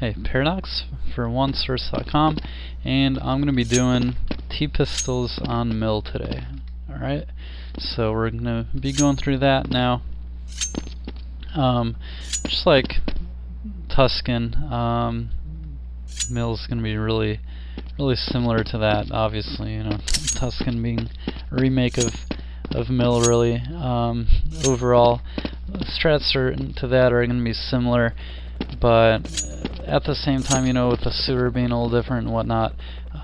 Hey, Paradox for JuanSource.com, and I'm going to be doing T-pistols on mill today. Alright, so we're going to be going through that now. Just like Tuscan, mill is going to be really similar to that, obviously. You know, Tuscan being a remake of mill, really. Overall, strats to that are going to be similar, but at the same time, you know, with the sewer being a little different and whatnot,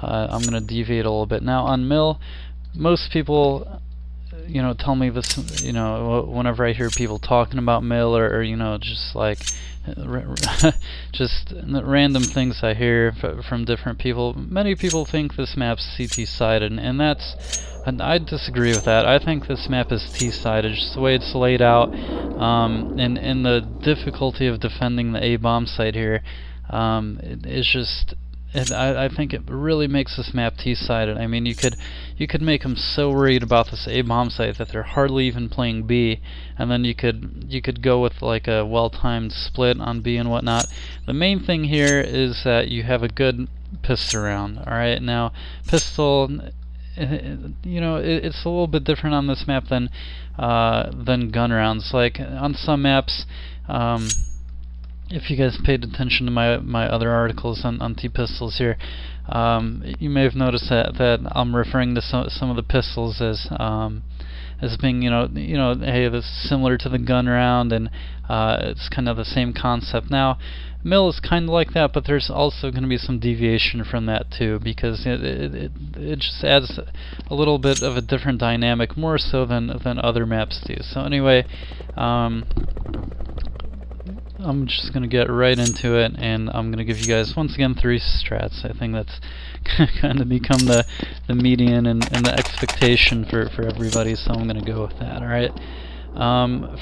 I'm going to deviate a little bit. Now on mill, most people, you know, tell me this, you know, whenever I hear people talking about mill, or you know, just like just random things I hear from different people. Many people think this map's CT-sided, and I disagree with that. I think this map is T-sided, just the way it's laid out, and the difficulty of defending the A bomb site here. It's just, I think it really makes this map T-sided. I mean, you could make them so worried about this A bomb site that they're hardly even playing B, and then you could go with like a well-timed split on B and whatnot. The main thing here is that you have a good pistol round. All right, now pistol, you know, it's a little bit different on this map than gun rounds. Like on some maps, if you guys paid attention to my other articles on T-pistols here, you may have noticed that I'm referring to some of the pistols as being, you know, hey, this is similar to the gun round, and it's kind of the same concept. Now, mill is kind of like that, but there's also going to be some deviation from that too, because it just adds a little bit of a different dynamic, more so than other maps do. So anyway, I'm just going to get right into it, and I'm going to give you guys, once again, 3 strats. I think that's kind of become the median and the expectation for everybody, so I'm going to go with that. Alright,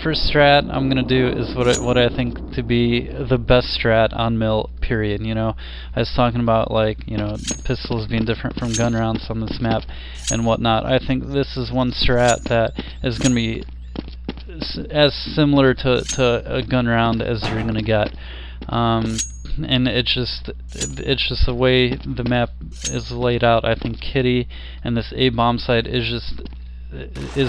first strat I'm going to do is what I think to be the best strat on mill, period. You know, I was talking about, like, you know, pistols being different from gun rounds on this map and whatnot. I think this is one strat that is going to be as similar to a gun round as you're gonna get, and it's just the way the map is laid out. I think Kitty and this A bomb site is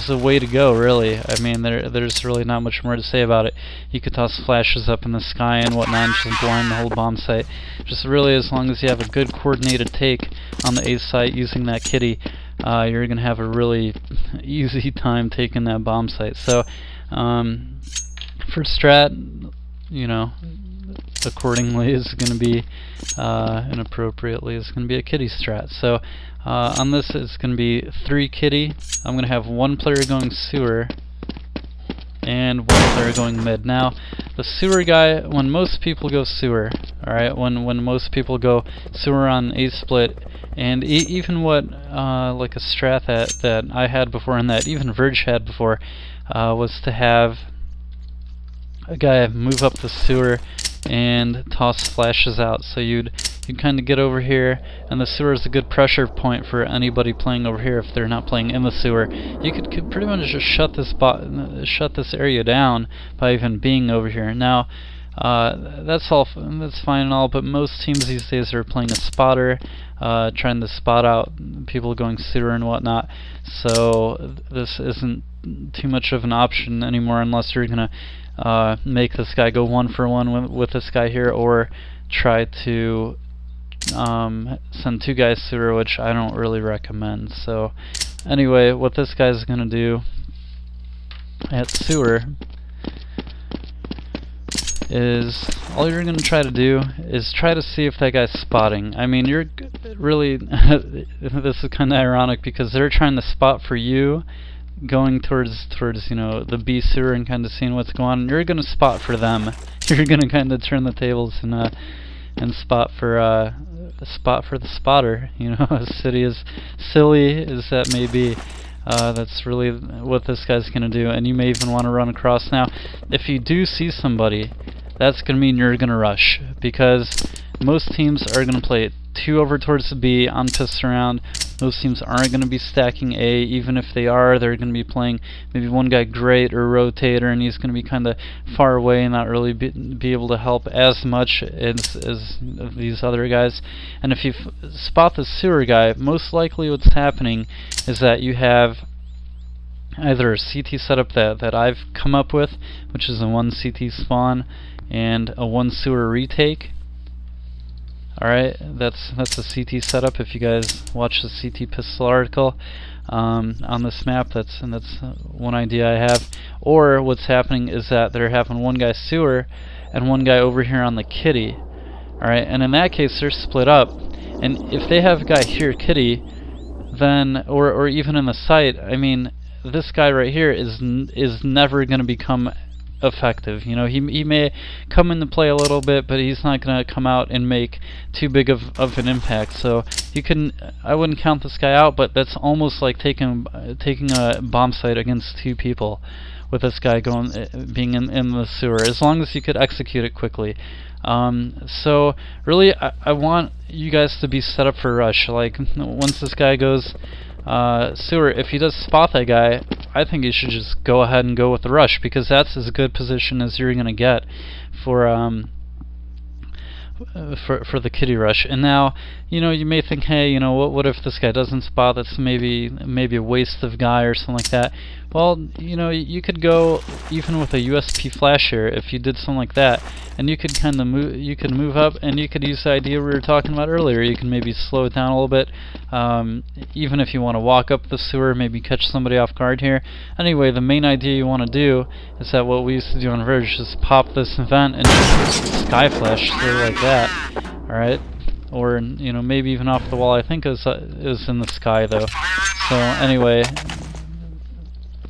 the way to go, really. I mean, there's really not much more to say about it. You could toss flashes up in the sky and whatnot and just blind the whole bomb site. Just really, as long as you have a good coordinated take on the A site using that Kitty, you're gonna have a really easy time taking that bomb site. So for strat, you know, accordingly is going to be, inappropriately is going to be a Kitty strat. So on this, it's going to be 3 Kitty. I'm going to have 1 player going sewer and 1 player going mid. Now, the sewer guy, when most people go sewer, alright, when most people go sewer on A split, and even what like a strat that I had before, and that even Verge had before, was to have a guy move up the sewer and toss flashes out. So you'd kind of get over here, and the sewer is a good pressure point for anybody playing over here if they're not playing in the sewer. You could pretty much just shut this area down by even being over here. Now, that's fine and all, but most teams these days are playing a spotter, trying to spot out people going sewer and whatnot. So this isn't too much of an option anymore, unless you're gonna make this guy go 1-for-1 with this guy here, or try to send 2 guys sewer, which I don't really recommend. So anyway, what this guy's gonna do at sewer is, all you're going to try to do is try to see if that guy's spotting. I mean, you're really this is kind of ironic, because they're trying to spot for you, going towards you know, the B sewer and kind of seeing what's going on. You're going to spot for them. You're going to kind of turn the tables and spot for the spotter. You know, as silly as that may be. That's really what this guy's going to do, and you may even want to run across. Now, if you do see somebody, that's going to mean you're going to rush, because most teams are going to play 2 over towards the B on pistol round, Most teams aren't going to be stacking A. Even if they are, they're going to be playing maybe one guy great or rotator, and he's going to be kind of far away and not really be able to help as much as these other guys. And if you spot the sewer guy, most likely what's happening is that you have either a CT setup that I've come up with, which is a 1 CT spawn and a 1 sewer retake. Alright, that's a CT setup. If you guys watch the CT pistol article on this map, that's one idea I have. Or what's happening is that they're having one guy sewer and one guy over here on the kitty. Alright, and in that case they're split up. And if they have a guy here kitty, then or even in the site, I mean, this guy right here is never going to become effective. You know, he may come into play a little bit, but he's not going to come out and make too big of an impact. So you can, I wouldn't count this guy out, but that's almost like taking a bomb site against 2 people with this guy being in the sewer, as long as you could execute it quickly. So really, I want you guys to be set up for rush. Like, once this guy goes sewer, if he does spot that guy, I think you should just go ahead and go with the rush, because that's as good position as you're gonna get for the kitty rush. And now, you know, you may think, hey, you know, what if this guy doesn't spot? That's maybe a waste of guy or something like that. Well, you know, you could go even with a USP flash here if you did something like that, and you could kind of move up, and you could use the idea we were talking about earlier. You can maybe slow it down a little bit, even if you want to walk up the sewer, maybe catch somebody off guard here. Anyway, the main idea you want to do is that what we used to do on Verge, just pop this vent and just sky flash through like that. Alright, or, you know, maybe even off the wall. I think it was in the sky though. So anyway,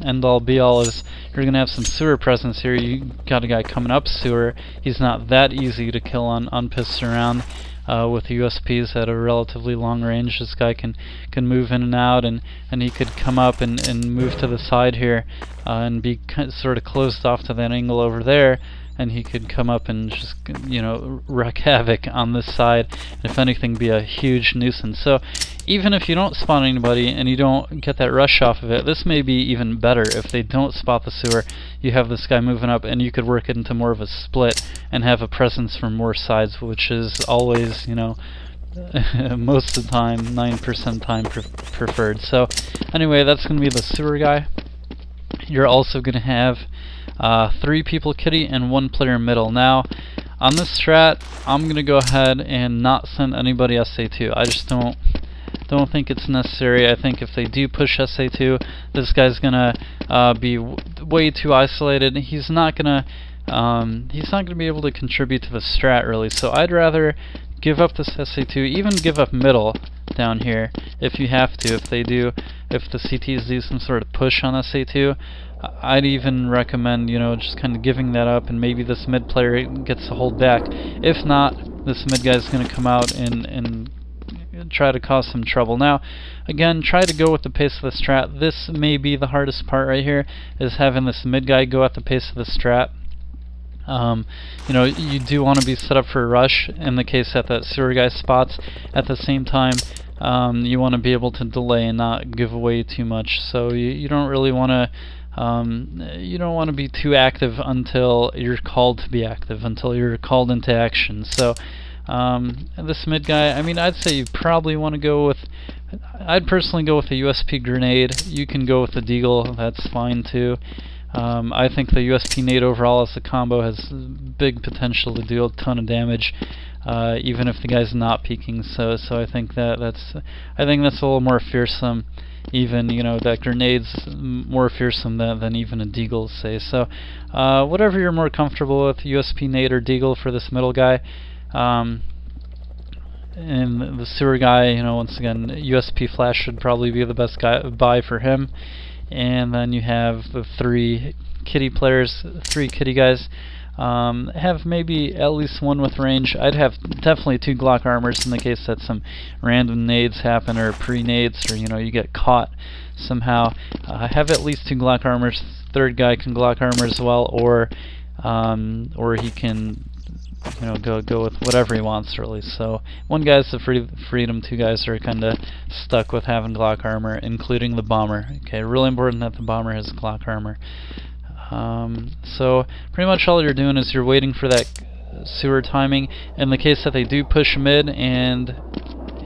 end all be all is you're gonna have some sewer presence here. You got a guy coming up sewer. He's not that easy to kill on pissed around with the USPs at a relatively long range. This guy can move in and out, and he could come up and move to the side here and be sort of closed off to that angle over there, and he could come up and just, you know, wreak havoc on this side, and if anything be a huge nuisance. So even if you don't spawn anybody and you don't get that rush off of it, this may be even better. If they don't spot the sewer, you have this guy moving up, and you could work it into more of a split and have a presence from more sides, which is always, you know, most of the time, 9% of the time preferred. So anyway, that's going to be the sewer guy. You're also going to have 3 people kitty and 1 player middle. Now, on this strat, I'm going to go ahead and not send anybody SA2. I just don't think it's necessary. I think if they do push SA2, this guy's going to be way too isolated. He's not going to be able to contribute to the strat, really. So I'd rather give up this SA2, even give up middle down here if you have to. If the CTs do some sort of push on SA2, I'd even recommend, you know, just kind of giving that up, and maybe this mid player gets to hold back. If not, this mid guy's going to come out and try to cause some trouble. Now, again, try to go with the pace of the strat. This may be the hardest part right here, is having this mid guy go at the pace of the strat. You know, you do want to be set up for a rush in the case that that sewer guy spots. At the same time, you want to be able to delay and not give away too much. So you don't really want to be too active until you're called to be active, until you're called into action. So this mid guy, I mean, I'd say you probably want to go with, I'd personally go with a USP grenade. You can go with the deagle, that's fine too. I think the USP nade overall as a combo has big potential to do a ton of damage, even if the guy's not peeking. So I think that's a little more fearsome. Even, you know, that grenade's more fearsome than even a deagle, say. So whatever you're more comfortable with, USP nade or deagle for this middle guy. And the sewer guy, you know, once again, USP flash should probably be the best buy for him. And then you have the 3 kitty players, 3 kitty guys. Have maybe at least 1 with range. I'd have definitely 2 Glock armors in the case that some random nades happen, or pre-nades, or, you know, you get caught somehow. Have at least 2 Glock armors. 3rd guy can Glock armor as well, or he can you know, go with whatever he wants really. So one guy's the freedom, two guys are kind of stuck with having Glock armor, including the bomber. Okay, really important that the bomber has Glock armor. So pretty much all you're doing is you're waiting for that sewer timing. In the case that they do push mid, and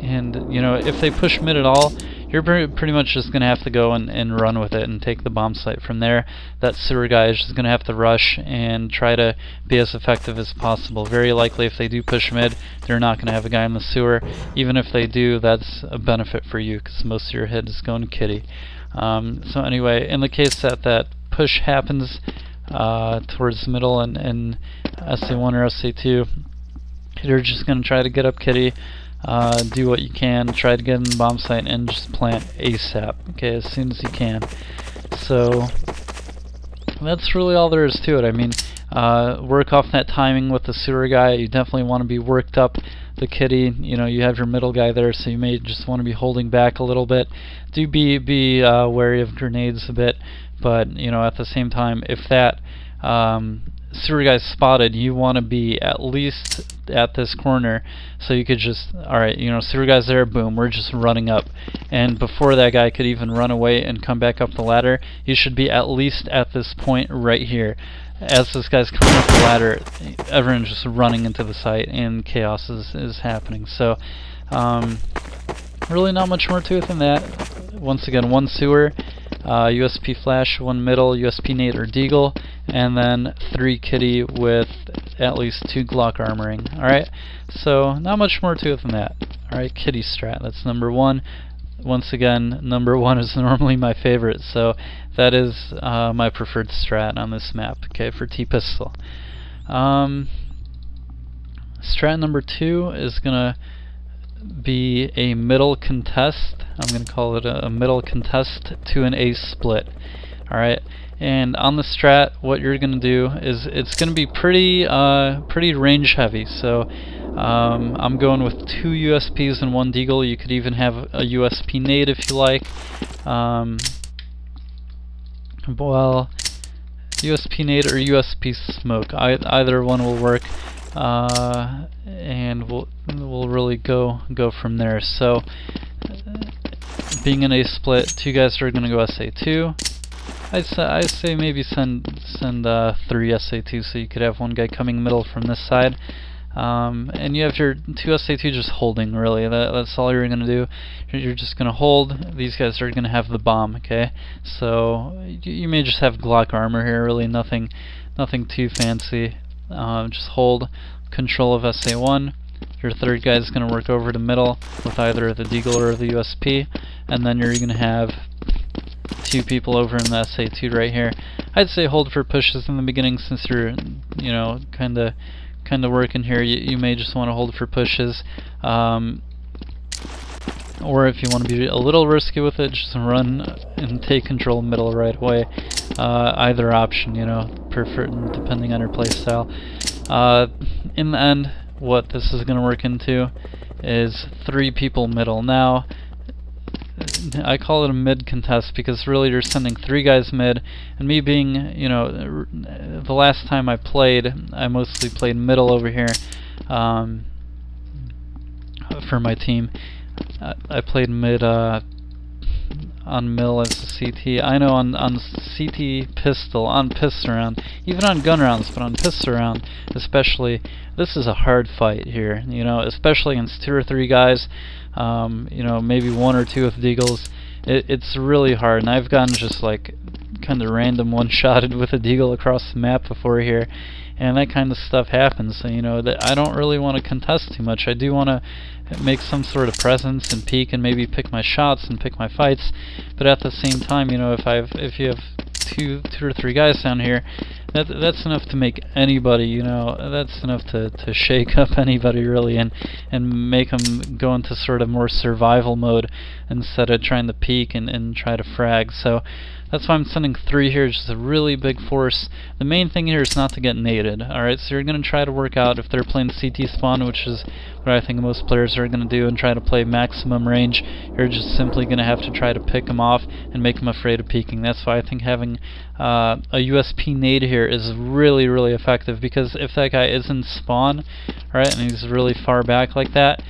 you know, if they push mid at all, you're pretty much just going to have to go and run with it and take the bomb site from there. That sewer guy is just going to have to rush and try to be as effective as possible. Very likely if they do push mid, they're not going to have a guy in the sewer. Even if they do, that's a benefit for you because most of your hit is going to kitty. So anyway, in the case that that push happens towards the middle and SA1 or SA2, you're just going to try to get up kitty. Do what you can, try to get in the bomb site and just plant ASAP, okay, as soon as you can. So that's really all there is to it. I mean, work off that timing with the sewer guy. You definitely want to be worked up the kitty. You know, you have your middle guy there, so you may just want to be holding back a little bit. Do be wary of grenades a bit, but you know, at the same time, if that sewer guy's spotted, you want to be at least at this corner, so you could just, alright, you know, sewer guy's there, boom, we're just running up. And before that guy could even run away and come back up the ladder, you should be at least at this point right here. As this guy's coming up the ladder, everyone's just running into the site and chaos is happening. So really not much more to it than that. Once again, one sewer, USP flash, one middle, USP nade or deagle, and then 3 kitty with at least 2 Glock armoring. Alright, so not much more to it than that. Alright, kitty strat, that's number 1. Once again, number 1 is normally my favorite, so that is my preferred strat on this map, okay, for T-pistol. Strat number 2 is gonna be a middle contest. I'm going to call it a middle contest to an ace split. Alright, and on the strat, what you're going to do is it's going to be pretty range heavy. So I'm going with 2 USPs and 1 deagle. You could even have a USP nade if you like. Well, USP nade or USP smoke, either one will work. And we'll really go from there. So being in a split, 2 guys are going to go SA2. I'd say maybe send 3 SA2, so you could have 1 guy coming middle from this side. And you have your 2 SA2 just holding, really. That's all you're going to do. You're just going to hold. These guys are going to have the bomb, okay? So you may just have Glock armor here, really nothing too fancy. Just hold control of SA1. Your 3rd guy is going to work over to middle with either the deagle or the USP, and then you're going to have 2 people over in the SA2 right here. I'd say hold for pushes in the beginning, since you're, you know, kind of working here. You may just want to hold for pushes, or if you want to be a little risky with it, just run and take control middle right away. Either option, you know, depending on your playstyle. In the end, what this is going to work into is 3 people middle. Now, I call it a mid contest because really you're sending 3 guys mid, and me being, you know, the last time I played, I mostly played middle over here for my team. I played mid on mill as a CT. I know on CT pistol, on pistol round, even on gun rounds, but on pistol round especially, this is a hard fight here, you know, especially against 2 or 3 guys, you know, maybe 1 or 2 with deagles. It's really hard, and I've gotten just like kind of random one-shotted with a deagle across the map before here, and that kind of stuff happens. So, you know, that I don't really want to contest too much. I do want to make some sort of presence and peek and maybe pick my shots and pick my fights, but at the same time, you know, if you have two or 3 guys down here, that's enough to make anybody, you know, that's enough to shake up anybody really, and make them go into sort of more survival mode instead of trying to peek and try to frag. So That's why I'm sending 3 here, just a really big force. The main thing here is not to get naded. Alright, so you're going to try to work out if they're playing CT spawn, which is what I think most players are going to do, and try to play maximum range. You're just simply going to have to try to pick them off and make them afraid of peeking. That's why I think having a USP nade here is really, really effective, because if that guy is in spawn, right, and he's really far back like that,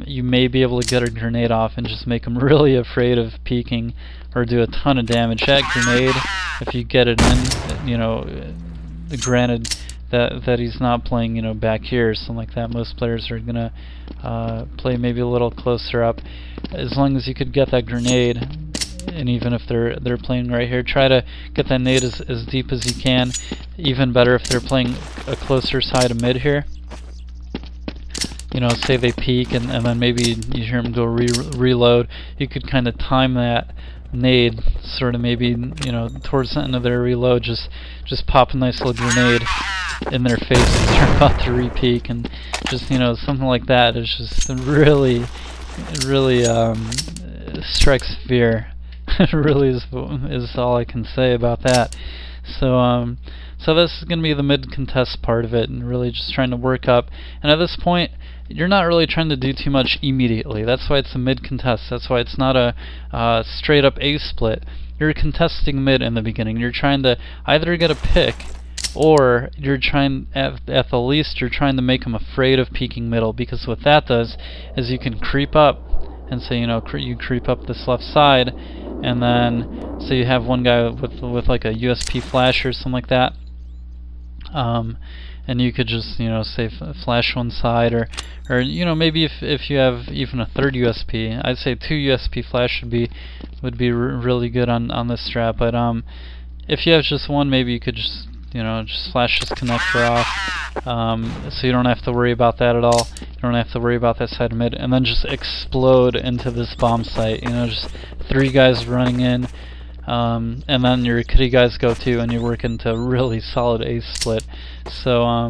you may be able to get a grenade off and just make him really afraid of peeking, or do a ton of damage. That grenade, if you get it in, you know, granted that he's not playing, you know, back here or something like that. Most players are gonna play maybe a little closer up. As long as you could get that grenade, and even if they're playing right here, try to get that nade as deep as you can. Even better if they're playing a closer side of mid here. You know, say they peek and then maybe you hear them go reload. You could kind of time that nade, sort of maybe, you know, towards the end of their reload, just pop a nice little grenade in their face as they're about to re-peek, and just, you know, something like that is just really strikes fear. It really is all I can say about that. So so this is going to be the mid contest part of it, and really just trying to work up. And at this point, you're not really trying to do too much immediately. That's why it's a mid contest. That's why it's not a straight up A split. You're contesting mid in the beginning. You're trying to either get a pick, or you're trying, at the least, you're trying to make them afraid of peeking middle, because what that does is you can creep up and say, you know, you creep up this left side, and then say you have one guy with like a USP flash or something like that. And you could just, you know, say flash one side, or you know, maybe if you have even a third USP, I'd say 2 USP flash would be really good on this strat. But if you have just one, maybe you could just, you know, just flash this connector off, so you don't have to worry about that at all. You don't have to worry about that side of mid, and then just explode into this bomb site. You know, just 3 guys running in. And then your kitty guys go too, and you work into a really solid ace split. So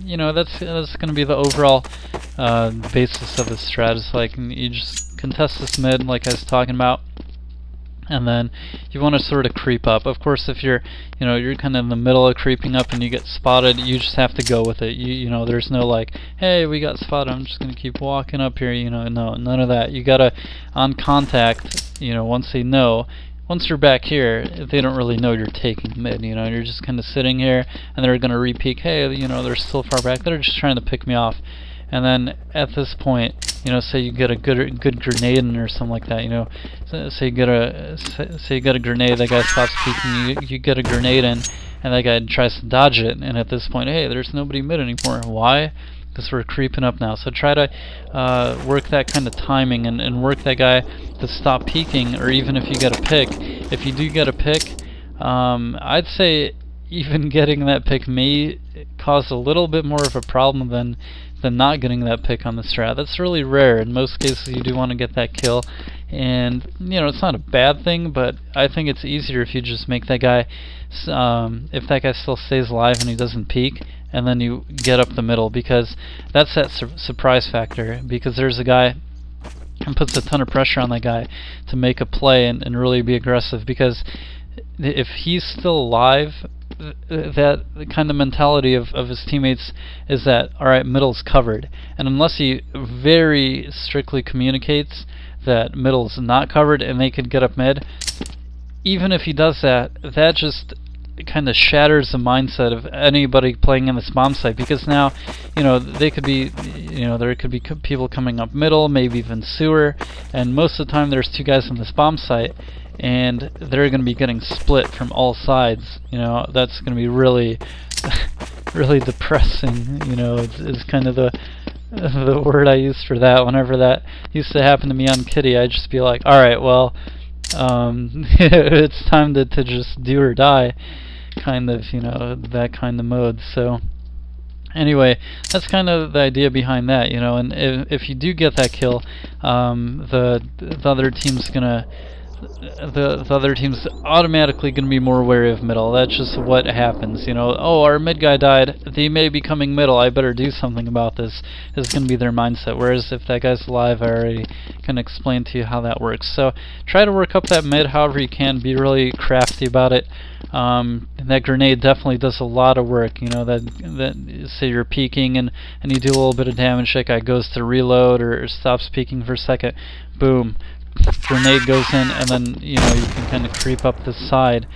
you know, that's going to be the overall basis of the strat. Is like, you just contest this mid, like I was talking about, and then you want to sort of creep up. Of course, if you're, you know, you're kind of in the middle of creeping up and you get spotted, you just have to go with it. You know, there's no like, hey, we got spotted, I'm just going to keep walking up here. You know, no, none of that. You gotta, on contact, you know, once they know. Once you're back here, they don't really know you're taking mid, you know, you're just kind of sitting here, and they're going to re-peek, hey, you know, they're still far back, they're just trying to pick me off. And then at this point, you know, say you get a good grenade in or something like that, you know, say you get a grenade, that guy stops peeking, you get a grenade in, and that guy tries to dodge it, and at this point, hey, there's nobody mid anymore. Why? Because we're creeping up now. So try to work that kind of timing, and work that guy to stop peeking, or even if you get a pick. If you do get a pick, I'd say even getting that pick may cause a little bit more of a problem than not getting that pick on the strat. That's really rare. In most cases, you do want to get that kill, and you know, it's not a bad thing, but I think it's easier if you just make that guy, if that guy still stays alive and he doesn't peek, and then you get up the middle, because that's that surprise factor. Because there's a guy, and puts a ton of pressure on that guy to make a play and really be aggressive, because if he's still alive, that kind of mentality of his teammates is that, alright, middle's covered, and unless he very strictly communicates that middle's not covered and they could get up mid, even if he does that, that just kind of shatters the mindset of anybody playing in this bomb site, because now, you know, they could be, you know, there could be people coming up middle, maybe even sewer, and most of the time there's 2 guys in this bomb site, and they're going to be getting split from all sides. You know, that's going to be really really depressing. You know, it's kind of the word I use for that. Whenever that used to happen to me on Kitty, I'd just be like, alright, well, it's time to just do or die, kind of, you know, that kind of mode. So anyway, that's kind of the idea behind that, you know. And if you do get that kill, the other team's gonna the other team's automatically going to be more wary of middle. That's just what happens, you know. Oh, our mid guy died. They may be coming middle. I better do something about this. Is going to be their mindset. Whereas if that guy's alive, I already can explain to you how that works. So try to work up that mid however you can. Be really crafty about it. That grenade definitely does a lot of work. You know, that say you're peeking and you do a little bit of damage. That guy goes to reload or stops peeking for a second. Boom. Grenade goes in, and then you know you can kind of creep up this side,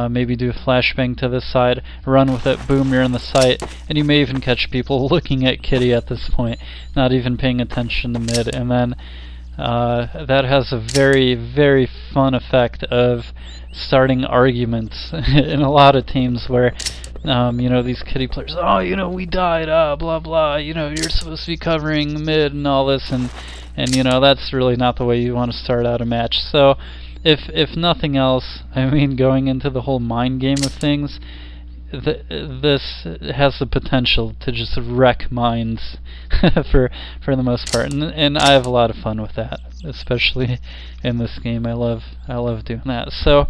maybe do a flashbang to this side, run with it, boom, you're in the sight, and you may even catch people looking at Kitty at this point, not even paying attention to mid, and then that has a very, very fun effect of starting arguments in a lot of teams where you know, these Kitty players, oh, you know, we died, blah blah, you know, you're supposed to be covering mid and all this, and you know, that's really not the way you want to start out a match. So if nothing else, I mean, going into the whole mind game of things, this has the potential to just wreck minds for the most part, and I have a lot of fun with that, especially in this game. I love doing that. So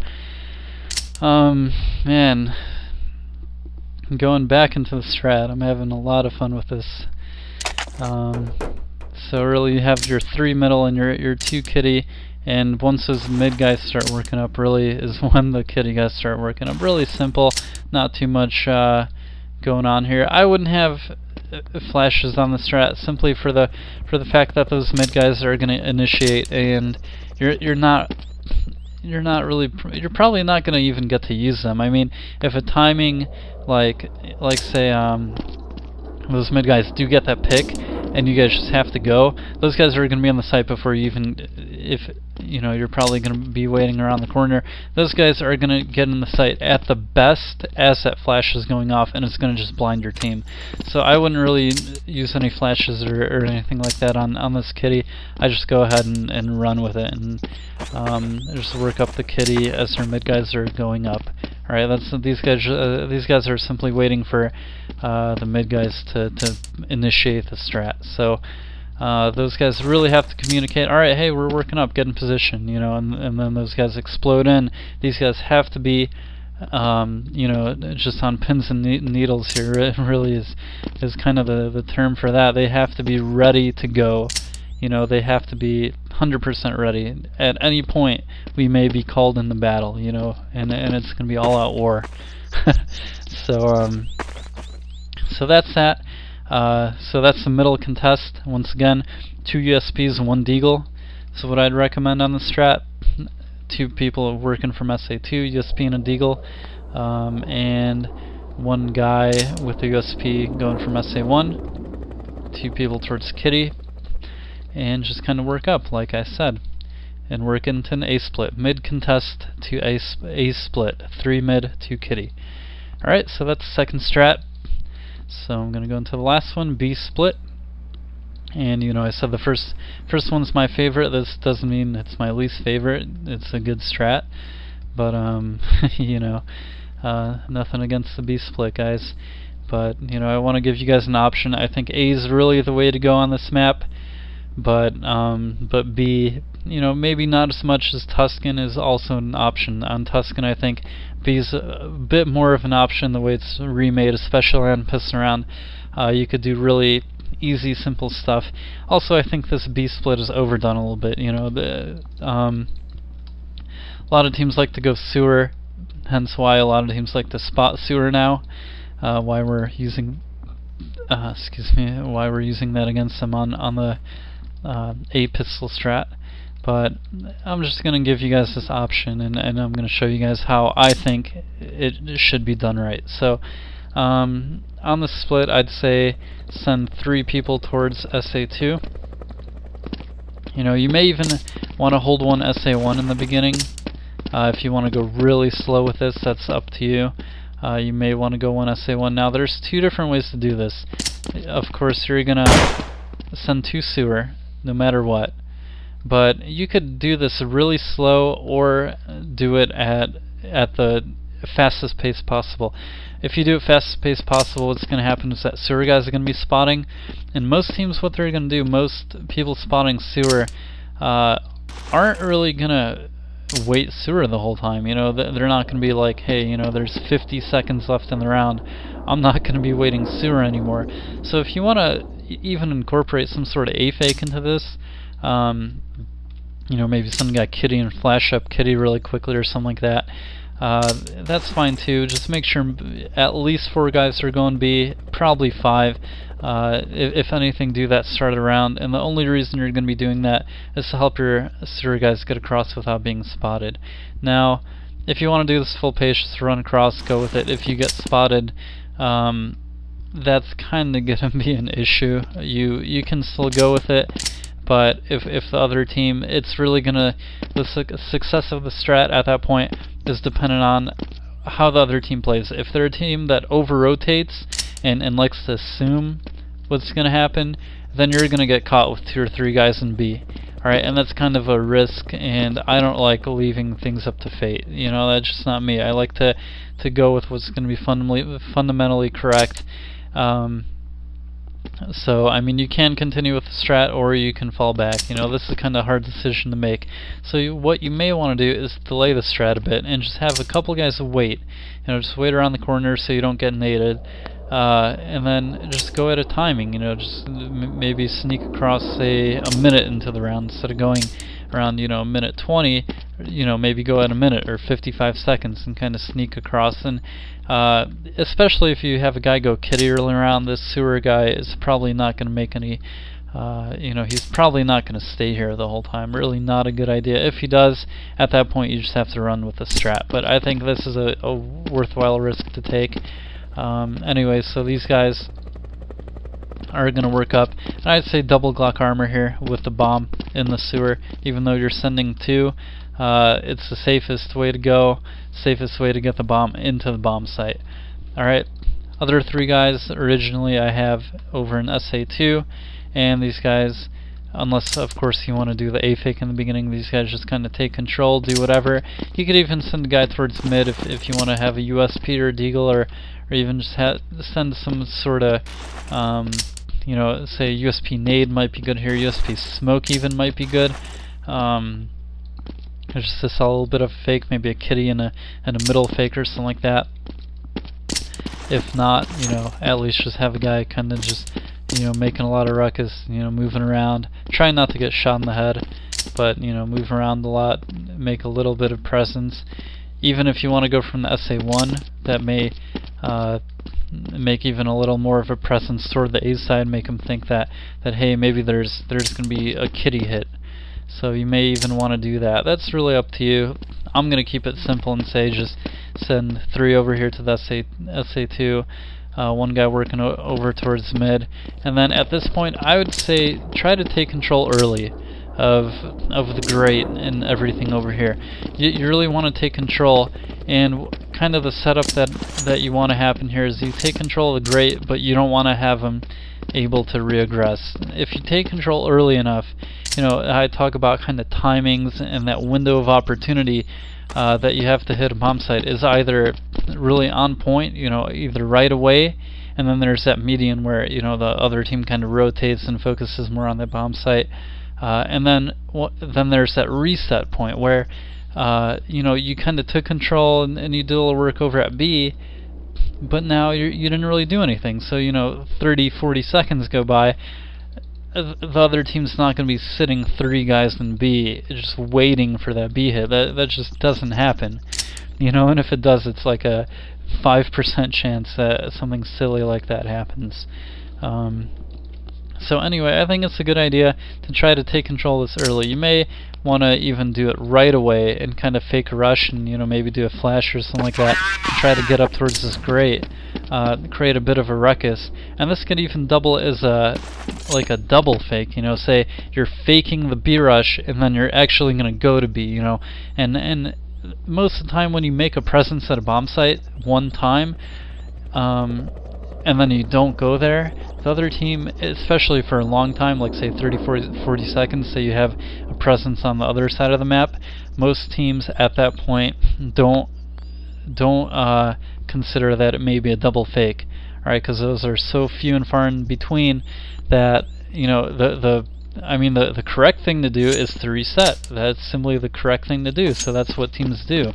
man, going back into the strat, I'm having a lot of fun with this. So really you have your 3 middle and your 2 Kitty, and once those mid guys start working up really is when the Kitty guys start working up. Really simple, not too much going on here. I wouldn't have flashes on the strat simply for the fact that those mid guys are going to initiate, and you're probably not going to even get to use them. I mean, if a timing like say those mid guys do get that pick and you guys just have to go, those guys are going to be on the site before you even, if you know, you're probably going to be waiting around the corner. Those guys are going to get in the site at the best as that flash is going off, and it's going to just blind your team. So I wouldn't really use any flashes or anything like that on this Kitty. I just go ahead and run with it, and just work up the Kitty as her mid guys are going up. Alright, these guys are simply waiting for the mid guys to initiate the strat. So those guys really have to communicate, alright, hey, we're working up, get in position, you know, and then those guys explode in. These guys have to be you know, just on pins and needles here. It really is kind of the term for that. They have to be ready to go. You know, they have to be 100% ready. At any point, we may be called in the battle, you know, and it's going to be all-out war. So that's that. So that's the middle contest. Once again, 2 USPs and 1 deagle. So what I'd recommend on the strat: 2 people working from SA2, USP and a deagle, and 1 guy with the USP going from SA1. 2 people towards Kitty. And just kind of work up, like I said, and work into an A split. Mid contest to A split. 3 mid, 2 Kitty. Alright, so that's the second strat. So I'm going to go into the last one, B split. And you know, I said the first one's my favorite. This doesn't mean it's my least favorite. It's a good strat. But you know, nothing against the B split, guys. But you know, I want to give you guys an option. I think A is really the way to go on this map. But B, you know, maybe not as much as Tuscan is also an option. On Tuscan, I think B is a bit more of an option the way it's remade, especially on Piston Around. You could do really easy, simple stuff. Also, I think this B split is overdone a little bit. You know, a lot of teams like to go sewer, hence why a lot of teams like to spot sewer now. Why we're using, why we're using that against them on the A pistol strat. But I'm just going to give you guys this option, and I'm going to show you guys how I think it should be done right. So on the split, I'd say send 3 people towards SA2. You know, you may even want to hold 1 SA1 in the beginning. If you want to go really slow with this, that's up to you. You may want to go 1 SA1. Now there's 2 different ways to do this. Of course, you're going to send 2 sewer, no matter what. But you could do this really slow or do it at the fastest pace possible. If you do it fastest pace possible, what's going to happen is that sewer guys are going to be spotting. And most teams, what they're going to do, most people spotting sewer aren't really going to wait sewer the whole time. You know, they're not going to be like, hey, you know, there's 50 seconds left in the round, I'm not going to be waiting sewer anymore. So if you want to even incorporate some sort of A fake into this, you know, maybe send a guy Kitty and flash up Kitty really quickly or something like that, that's fine too. Just make sure at least 4 guys are going B, probably 5. If anything, do that start around, and the only reason you're going to be doing that is to help your sewer guys get across without being spotted. Now, if you want to do this full pace, just run across, go with it. If you get spotted, that's kind of going to be an issue. You can still go with it, but if the other team, it's really gonna, the success of the strat at that point is dependent on how the other team plays. If they're a team that over-rotates and likes to assume what's gonna happen, then you're gonna get caught with 2 or 3 guys in B. Alright, and that's kind of a risk, and I don't like leaving things up to fate. You know, that's just not me. I like to go with what's gonna be fundamentally correct. So, I mean, you can continue with the strat, or you can fall back. You know, this is a kind of hard decision to make. So what you may want to do is delay the strat a bit, and just have a couple guys wait. You know, just wait around the corner so you don't get naded. And then just go at a timing, you know, just maybe sneak across, say, a minute into the round instead of going around, you know, a minute 20, you know, maybe go at a minute or 55 seconds and kind of sneak across. And especially if you have a guy go Kitty early around, this sewer guy is probably not going to make any, you know, he's probably not going to stay here the whole time. Really not a good idea. If he does, at that point you just have to run with the strat. But I think this is a worthwhile risk to take. Anyway, so these guys are going to work up, and I'd say double Glock armor here with the bomb in the sewer. Even though you're sending 2, it's the safest way to go, safest way to get the bomb into the bomb site. Alright, other 3 guys originally I have over in SA2, and these guys, unless of course you want to do the A fake in the beginning, these guys just kind of take control, do whatever. You could even send a guy towards mid if you want to have a USP or a Deagle, or even just send some sort of, you know, say USP nade might be good here, USP smoke even might be good. Just to sell a little bit of a fake, maybe a Kitty and a middle fake or something like that. If not, you know, at least just have a guy kind of just, you know, making a lot of ruckus, you know, moving around, trying not to get shot in the head, but, you know, move around a lot, make a little bit of presence. Even if you want to go from the SA1, that may make even a little more of a presence toward the A side, make them think that hey, maybe there's going to be a Kitty hit. So you may even want to do that. That's really up to you. I'm going to keep it simple and say just send 3 over here to the SA2, 1 guy working over towards mid, and then at this point I would say try to take control early of the grate and everything over here. You really want to take control, and kind of the setup that you want to happen here is you take control of the grate, but you don't want to have them able to reaggress. If you take control early enough, you know, I talk about kind of timings, and that window of opportunity that you have to hit a bomb site is either really on point, you know, either right away, and then there's that median where, you know, the other team kind of rotates and focuses more on the bomb site. And then there's that reset point where you know, you kind of took control and you did a little work over at B, but now you didn't really do anything. So, you know, 30-40 seconds go by, the other team's not going to be sitting 3 guys in B just waiting for that B hit. That just doesn't happen, you know. And if it does, it's like a 5% chance that something silly like that happens. So anyway, I think it's a good idea to try to take control of this early. You may want to even do it right away and kind of fake a rush, and, you know, maybe do a flash or something like that and try to get up towards this grate, create a bit of a ruckus. And this could even double as like a double fake, you know, say you're faking the B rush and then you're actually going to go to B, you know. And most of the time when you make a presence at a bomb site one time, and then you don't go there, the other team, especially for a long time, like say 30-40 seconds, say you have a presence on the other side of the map, most teams at that point don't consider that it may be a double fake, alright, because those are so few and far in between that, you know, the I mean, the correct thing to do is to reset. That's simply the correct thing to do. So that's what teams do.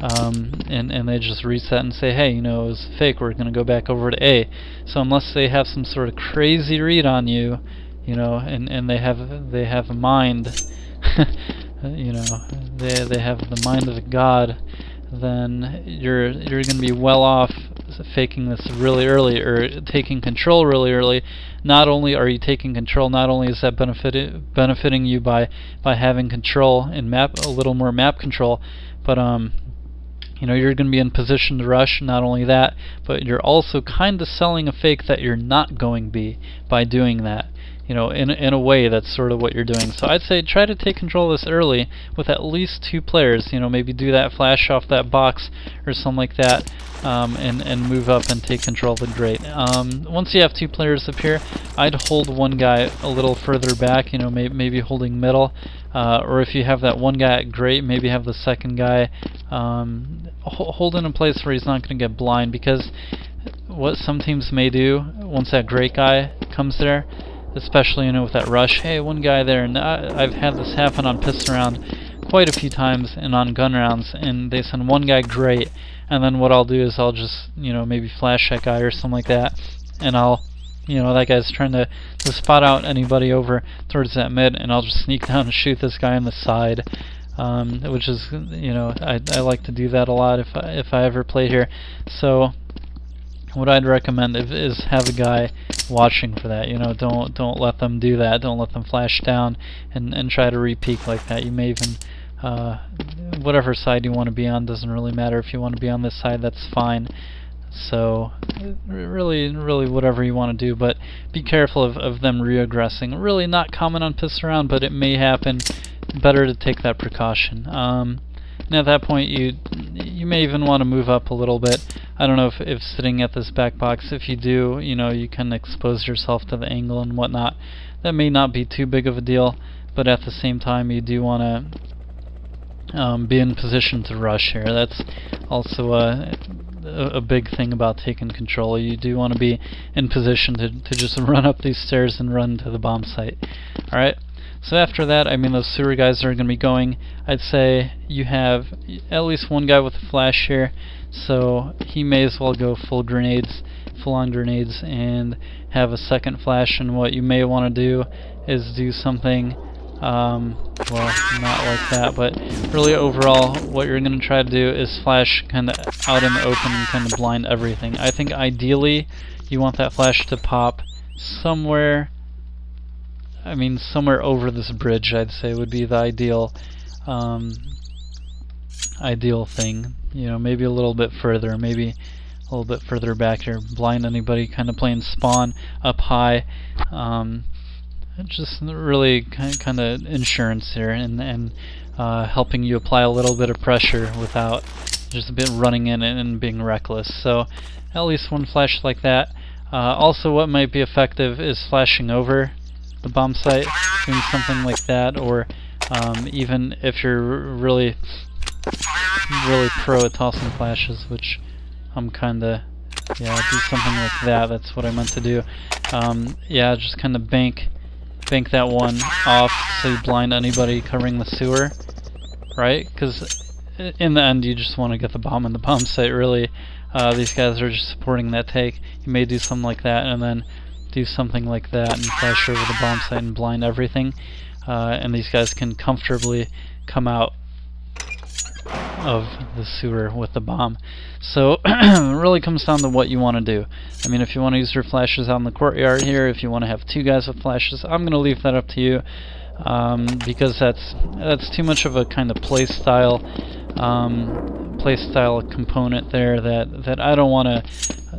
And they just reset and say, hey, you know, it was fake, we're going to go back over to A. So unless they have some sort of crazy read on you, you know, and they have a mind, you know, they have the mind of a god, then you're going to be well off faking this really early, or taking control really early. Not only are you taking control, not only is that benefiting you by having control and a little more map control, but you know, you're going to be in position to rush. Not only that, but you're also kind of selling a fake that you're not going to be by doing that. You know, in a way, that's sort of what you're doing. So I'd say try to take control of this early with at least 2 players. You know, maybe do that flash off that box or something like that, and move up and take control of the grate. Once you have 2 players up here, I'd hold one guy a little further back. You know, maybe holding middle, or if you have that one guy at grate, maybe have the second guy hold in a place where he's not going to get blind. Because what some teams may do once that grate guy comes there, especially, you know, with that rush, hey, one guy there, and I've had this happen on pistol round quite a few times and on gun rounds, and they send one guy great, and then what I'll do is I'll just, you know, maybe flash that guy or something like that, and I'll, you know, that guy's trying to spot out anybody over towards that mid, and I'll just sneak down and shoot this guy on the side, which is, you know, I like to do that a lot if I ever play here. So what I'd recommend is have a guy watching for that. You know, don't let them do that. Don't let them flash down and try to re-peek like that. You may even whatever side you want to be on, doesn't really matter. If you want to be on this side, that's fine. So really whatever you want to do, but be careful of them re-aggressing. Really not common on pistol round, but it may happen. Better to take that precaution. And at that point, you may even want to move up a little bit. I don't know if sitting at this back box, if you do, you know, you can expose yourself to the angle and whatnot. That may not be too big of a deal, but at the same time, you do want to be in position to rush here. That's also a big thing about taking control. You do want to be in position to just run up these stairs and run to the bomb site. Alright? So after that, I mean, those sewer guys are going to be going. I'd say you have at least one guy with a flash here, so he may as well go full on grenades, and have a second flash. And what you may want to do is do something, well, not like that, but really overall, what you're going to try to do is flash kind of out in the open and kind of blind everything. I think ideally you want that flash to pop somewhere. I mean, somewhere over this bridge, I'd say, would be the ideal thing. You know, maybe a little bit further, maybe a little bit further back here. Blind anybody kind of playing spawn up high. Just really kind of insurance here, and helping you apply a little bit of pressure without just a bit running in and being reckless. So at least one flash like that. Also, what might be effective is flashing over the bomb site, doing something like that, or even if you're really pro at tossing flashes, which I'm kinda, yeah, do something like that. That's what I meant to do. Yeah, just kind of bank that one off so you blind anybody covering the sewer, right? Because in the end, you just want to get the bomb in the bomb site. Really, these guys are just supporting that take. You may do something like that, and then do something like that and flash over the bomb site and blind everything, and these guys can comfortably come out of the sewer with the bomb. So it really comes down to what you want to do. I mean, if you want to use your flashes out in the courtyard here, if you want to have 2 guys with flashes, I'm going to leave that up to you, because that's too much of a kind of play style component there that I don't want to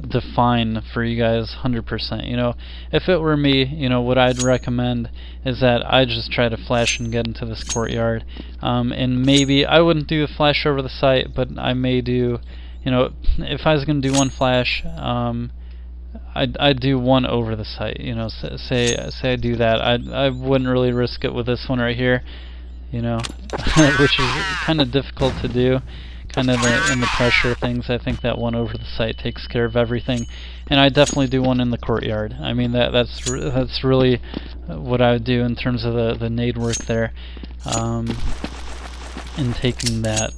define for you guys 100%. You know, if it were me, you know, what I'd recommend is that I just try to flash and get into this courtyard, and maybe I wouldn't do a flash over the site, but I may do, you know, if I was going to do one flash, I'd do one over the site. You know, say I do that, I wouldn't really risk it with this one right here, you know, which is kind of difficult to do, kind of in the pressure things. I think that one over the site takes care of everything, and I definitely do one in the courtyard. I mean that's really what I would do in terms of the nade work there, in taking that.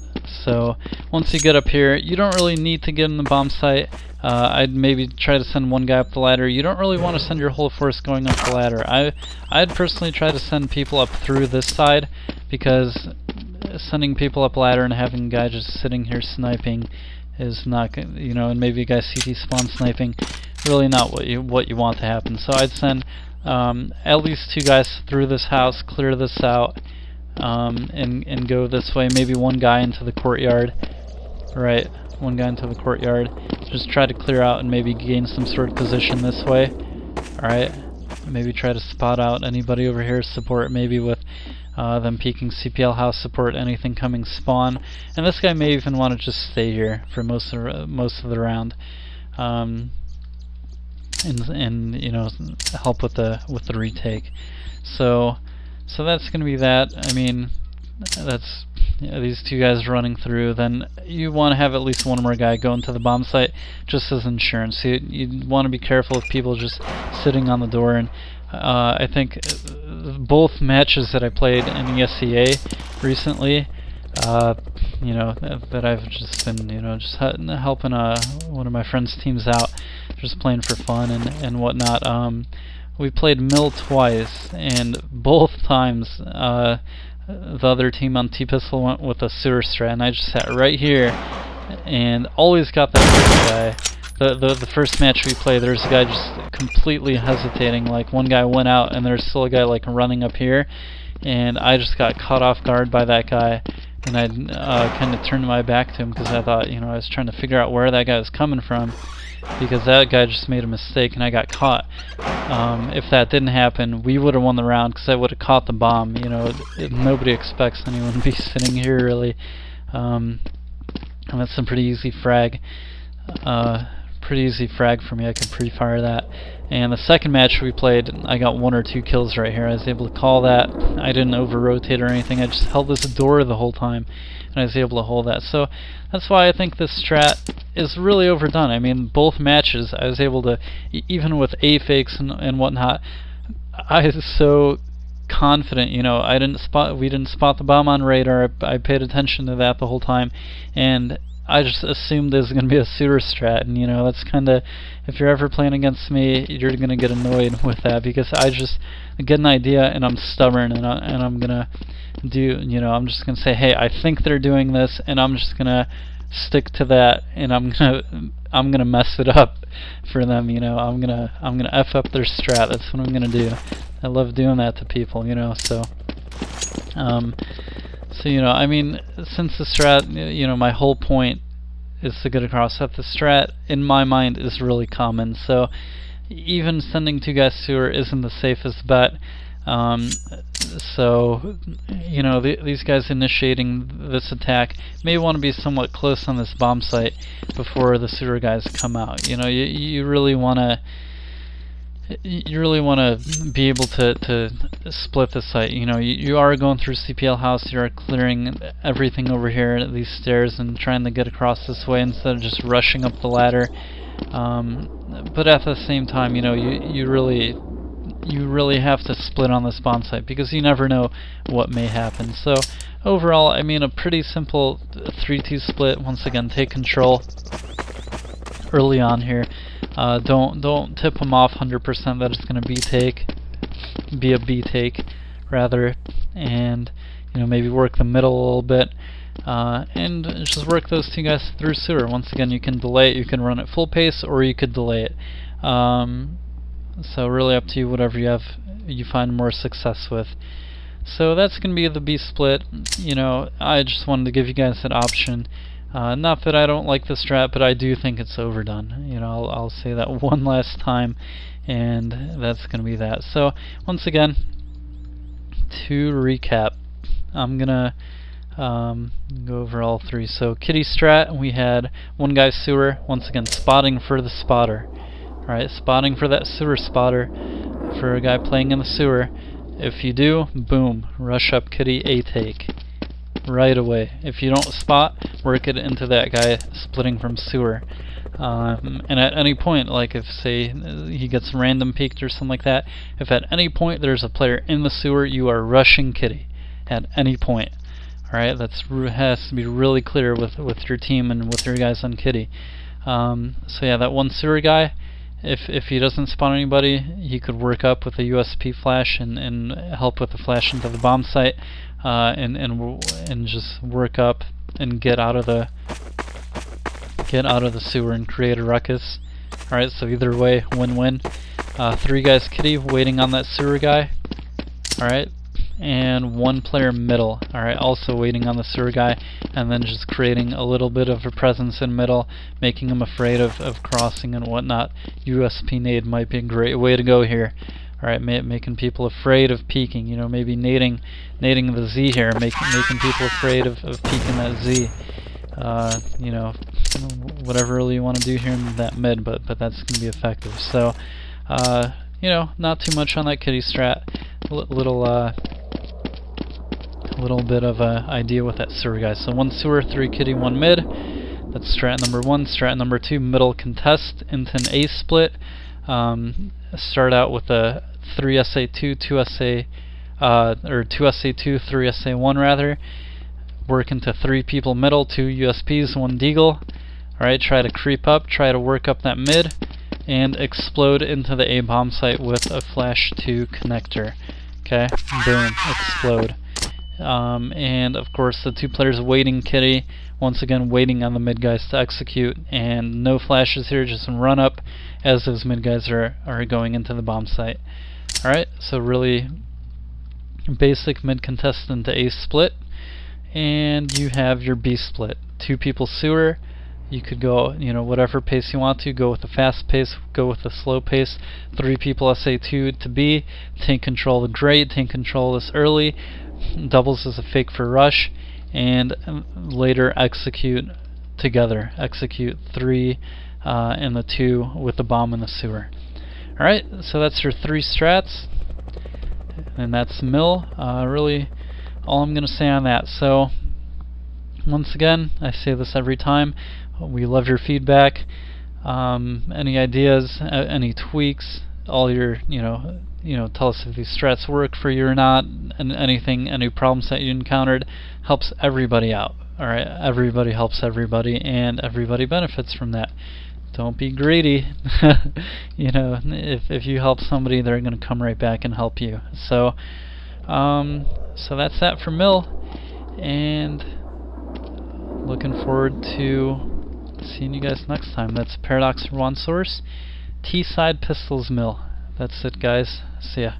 So once you get up here, you don't really need to get in the bomb site. I'd maybe try to send one guy up the ladder. You don't really want to send your whole force going up the ladder. I'd personally try to send people up through this side, because sending people up ladder and having a guy just sitting here sniping is not, you know, and maybe a guy CT spawn sniping, really not what you want to happen. So I'd send at least 2 guys through this house, clear this out, and go this way. Maybe one guy into the courtyard, right? One guy into the courtyard. Just try to clear out and maybe gain some sort of position this way. Alright. Maybe try to spot out anybody over here, support maybe with them peeking CPL house, support anything coming spawn. And this guy may even want to just stay here for most of the round. And you know, help with the retake. So that's going to be that. I mean, that's, you know, these 2 guys running through. Then you want to have at least one more guy go into the bomb site just as insurance. You want to be careful of people just sitting on the door. And I think both matches that I played in ESCA recently, you know, that I've just been, you know, just helping one of my friends' teams out, just playing for fun and whatnot. We played Mill twice, and both times the other team on T-Pistol went with a sewer strat, and I just sat right here and always got that first guy. The first match we played, there's a guy just completely hesitating. Like, one guy went out and there's still a guy like running up here, and I just got caught off guard by that guy, and I kind of turned my back to him because I thought, you know, I was trying to figure out where that guy was coming from, because that guy just made a mistake and I got caught. If that didn't happen, we would have won the round because I would have caught the bomb. You know, nobody expects anyone to be sitting here really. And that's some pretty easy frag. Pretty easy frag for me. I could pre-fire that. And the second match we played, I got 1 or 2 kills right here. I was able to call that. I didn't over-rotate or anything. I just held this door the whole time, and I was able to hold that. So that's why I think this strat is really overdone. I mean, both matches I was able to, even with A fakes and whatnot, I was so confident. You know, we didn't spot the bomb on radar. I paid attention to that the whole time, and I just assumed there's going to be a sewer strat, and you know, that's kind of, if you're ever playing against me, you're going to get annoyed with that, because I just get an idea and I'm stubborn, and I'm going to do, you know, I'm just going to say, hey, I think they're doing this, and I'm just going to stick to that, and I'm going to mess it up for them, you know. I'm going to F up their strat. That's what I'm going to do. I love doing that to people, you know, so so, you know, I mean, since the strat, you know, my whole point is to get across that the strat, in my mind, is really common. So even sending 2 guys sewer isn't the safest bet. So, you know, these guys initiating this attack may want to be somewhat close on this bomb site before the sewer guys come out. You know, you really want to be able to split the site. You know, you are going through CPL house, you are clearing everything over here, these stairs, and trying to get across this way instead of just rushing up the ladder. But at the same time, you know, you really have to split on this bomb site, because you never know what may happen. So overall, I mean, a pretty simple 3-2 split. Once again, take control early on here. Don't tip them off 100% that it's going to be a B take rather, and you know, maybe work the middle a little bit, and just work those 2 guys through sewer. Once again, you can delay it, you can run it full pace, or you could delay it. So really up to you, whatever you find more success with. So that's going to be the B split. You know, I just wanted to give you guys that option. Not that I don't like the strat, but I do think it's overdone. You know, I'll say that one last time, and that's going to be that. So once again, to recap, I'm gonna go over all 3. So kitty strat, we had 1 guy sewer. Once again, spotting for the spotter. Alright, spotting for that sewer spotter for a guy playing in the sewer. If you do, boom, rush up kitty, A take. right away. If you don't spot, work it into that guy splitting from sewer. And at any point, like if say he gets random peeked or something like that, if at any point there's a player in the sewer, you are rushing kitty at any point. Alright, that has to be really clear with your team and with your guys on kitty. So yeah, that one sewer guy, if he doesn't spawn anybody, he could work up with a USP flash and help with the flash into the bomb site, and just work up and get out of the sewer and create a ruckus. Alright, so either way, win-win. 3 guys kitty waiting on that sewer guy. Alright, and 1 player middle. Alright, also waiting on the sewer guy, and then just creating a little bit of a presence in middle, making him afraid of crossing and whatnot. USP nade might be a great way to go here. Alright, making people afraid of peeking. You know, maybe nading the Z here, making people afraid of peeking that Z. You know, whatever really you want to do here in that mid, but that's going to be effective. So, you know, not too much on that kitty strat. Little bit of a idea with that sewer guy. So 1 sewer, 3 kitty, 1 mid. That's strat number 1. Strat number 2, middle contest into an A split. Start out with a 3 SA2, 2 SA, or 2 SA2, 3 SA1 rather. Work into 3 people middle, 2 USPs, 1 deagle. Alright, try to creep up, try to work up that mid, and explode into the A bomb site with a flash 2 connector. Okay, boom, explode. And of course the 2 players waiting kitty, once again waiting on the mid guys to execute, and no flashes here, just run up as those mid guys are going into the bomb site. Alright, so really basic mid contestant to A split, and you have your B split. 2 people sewer. You could go, you know, whatever pace you want to. Go with the fast pace, go with the slow pace. 3 people SA2 to B. Take control of the grade, take control of this early. Doubles as a fake for rush, and later execute together. Execute 3 and the 2 with the bomb in the sewer. Alright, so that's your 3 strats, and that's mill. Really all I'm going to say on that. So once again, I say this every time, we love your feedback. Any ideas, any tweaks, all your, you know, tell us if these strats work for you or not, and anything, any problems that you encountered, helps everybody out. Alright, everybody helps everybody, and everybody benefits from that. Don't be greedy. You know, if you help somebody, they're going to come right back and help you. So, so that's that for mill, and looking forward to seeing you guys next time. That's Paradox for JuanSource, T-side pistols mill. That's it, guys. See ya.